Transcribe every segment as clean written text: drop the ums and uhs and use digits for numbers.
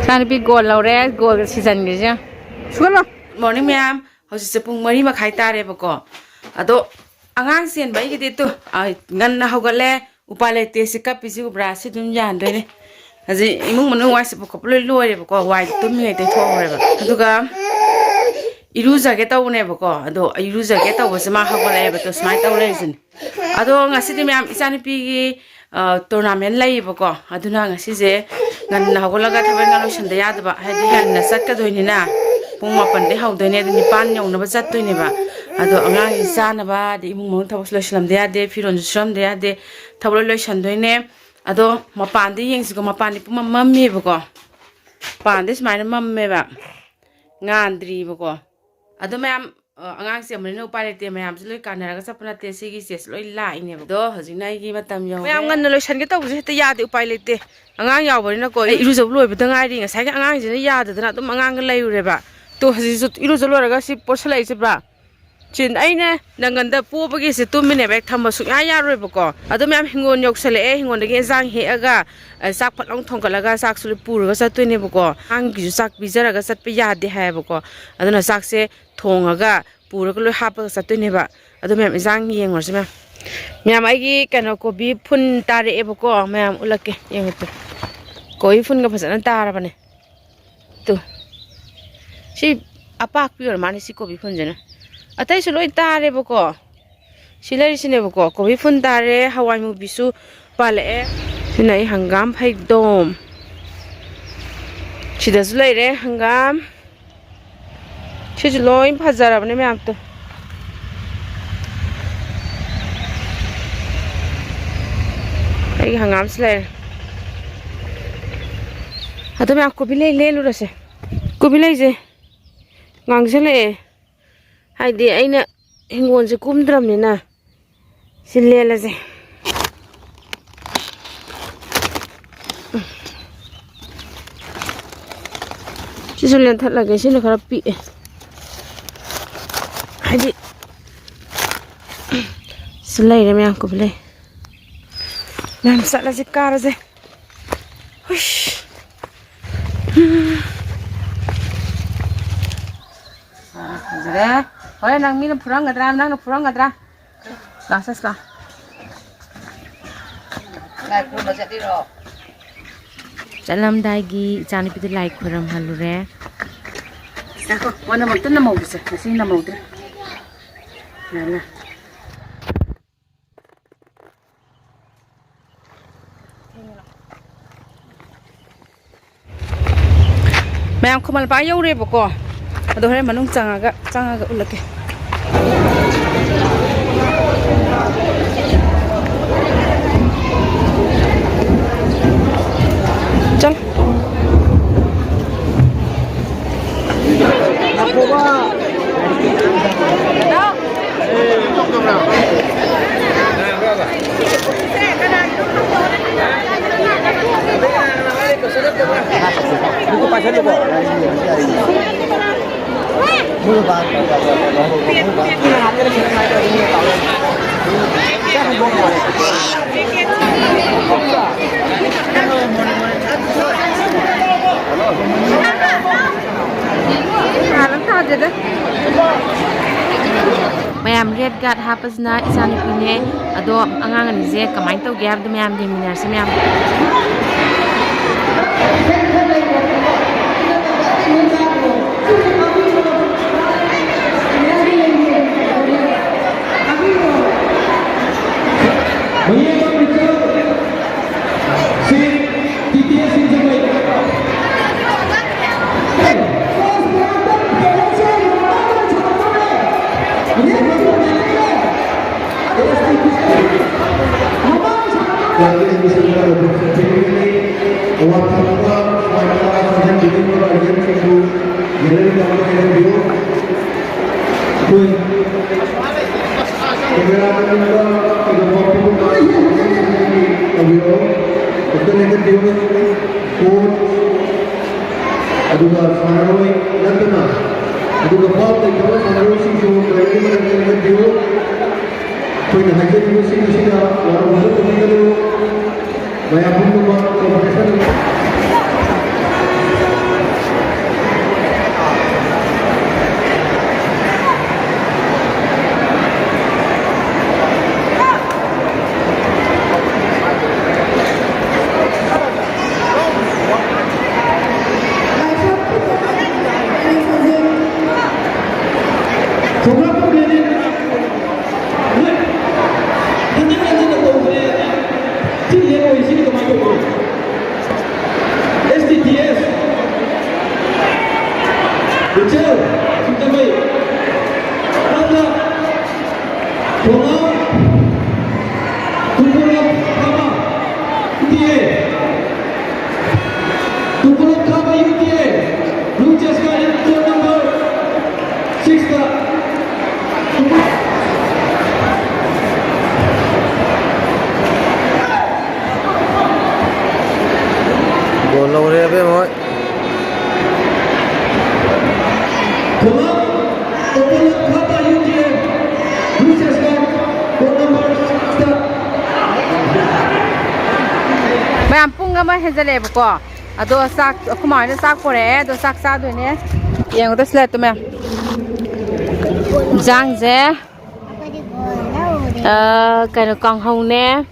Trying to be gold, Laura, gold season. Morning, ma'am. How's the pung Marie Makaita Reboko? Ado Angansi and Baiki too. I Nana Hogale, Upale Tesica Pisu Brassi Dunjan. As the Imunu was a couple of lawyer, white to me at the forever. Aduga Iruza get out never go. Ado Iruza get out was a mahogale to smite our reason. Ado Ngasidi, ma'am, is an piggy tournament labor. Aduna Ngasise. Ngana hogolaga thabanga lotion de yadba hadi ganna sakka doinina pung mapan de hawdene de nipan yong na bazat toine ba ado angang isana ba de imung mong thabos lotion de ade firon shram de ade thablo lotion doine ado mapan de yeng sigo mapan de puma mammi ba ko pan de smaina mamme ba ngandri ba ko ado ma'am angang se amrino pare te ma'am loi kanara ga sapna te sigi ses loi la ine ba do hajinai gi matam yo ma'am ngan lotion ge taw je te yade upai lete angang yaw ko iru jab loi bada ngai ri ngasai ga angang je yada dana dum angang lei ure ba to haji iru jab loi ga si porsalai se ba chin aina nanganda po bagi se tumine bek thamba su ya roi ba ko adu ma'am hingon yok sale e hingon de jang he aga sak phatlong thongkala ga sak su pur ga sa tuine ba ko ang gi sak bijara ga sat pe yade ha ba ko aduna sak se thongaga pura ko loi hapa sa tuine ba adu ma'am jang yengor se ma'am ai gi kano ko bi phun tare e ba ko ma'am ulake yengot Koi fun ga phasana tara bane to si apak pior mani si kobi fun jana atai su loi tare boko silai sine boko kobi fun tare hawai mu bisu pale e sinai hangam phai dom sida zulai re hangam si loi phajara bane ma'am to ai hangam silai Ado me aku bilai lelu rase. Ku bilai je. Ngang sele. Hai di aina hingon je kumdram ni na. Silela je. Sisulen that lagi sini khara pi. Hai di. Selai re me aku bilai. Nam sala je kar je. Hush. Jadi, kalau nang minum purang gadra, nang purang gadra, lasas lah. Like pun macam ni loh. Salam dagi, jangan pilih like kurang halure. Aku, mana mau tu nama bisa, nasi nama tu. Mana? Ma'am kumal pa yaw re boko ado hare manung changaga ulake chal Buku pasar tu kok. Mulu bang. Mayam red guard hapas na isan punya ado angangan je kamain tau gap de mayam di minar se mayam Ma'am, punga ma hezale ko. Ado sak kumar na sak pore, ado sak sa do ne. Yang to slet to ma'am. Jang je. Kano kang hong ne.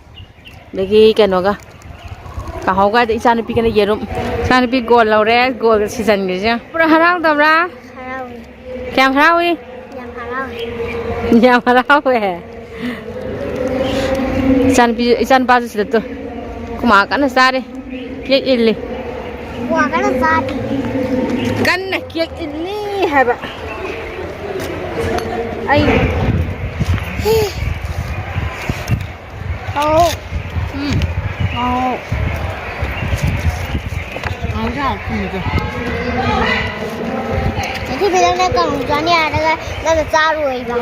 Lagi kano ga. Ka hong ga isan pi kana yerum. Isan pi gol laure, gol season ge ja. Pura harang damra. Harau. Kyang harawi? Yang harau. Yang harau he. Isan ba ju slet to. Kuma kana sare. Kek illi. Kuma kana sare. Kana kek illi haba. Ai. Oh. Oh. Ang ra kuma jo. Nanti bilang nak kang jani ada na cha ruai ba.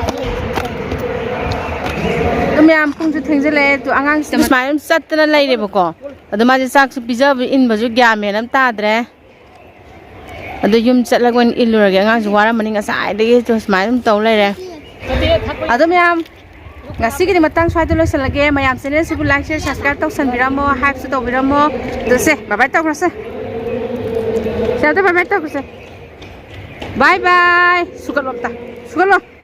Ma'am pung chu thing jale tu angang smile sat na lai re bako adu ma ji sak su pizza in baju gya me nam ta dre adu yum chat la gon ilur ge angang ju wara mani nga sai de tu smile taw lai re adu ma'am ngasi gi matang swai tu losal ge mayam channel su like share subscribe taw san biramo hype su taw biramo do se bye bye taw se bye bye taw se bye bye sugal wakta sugal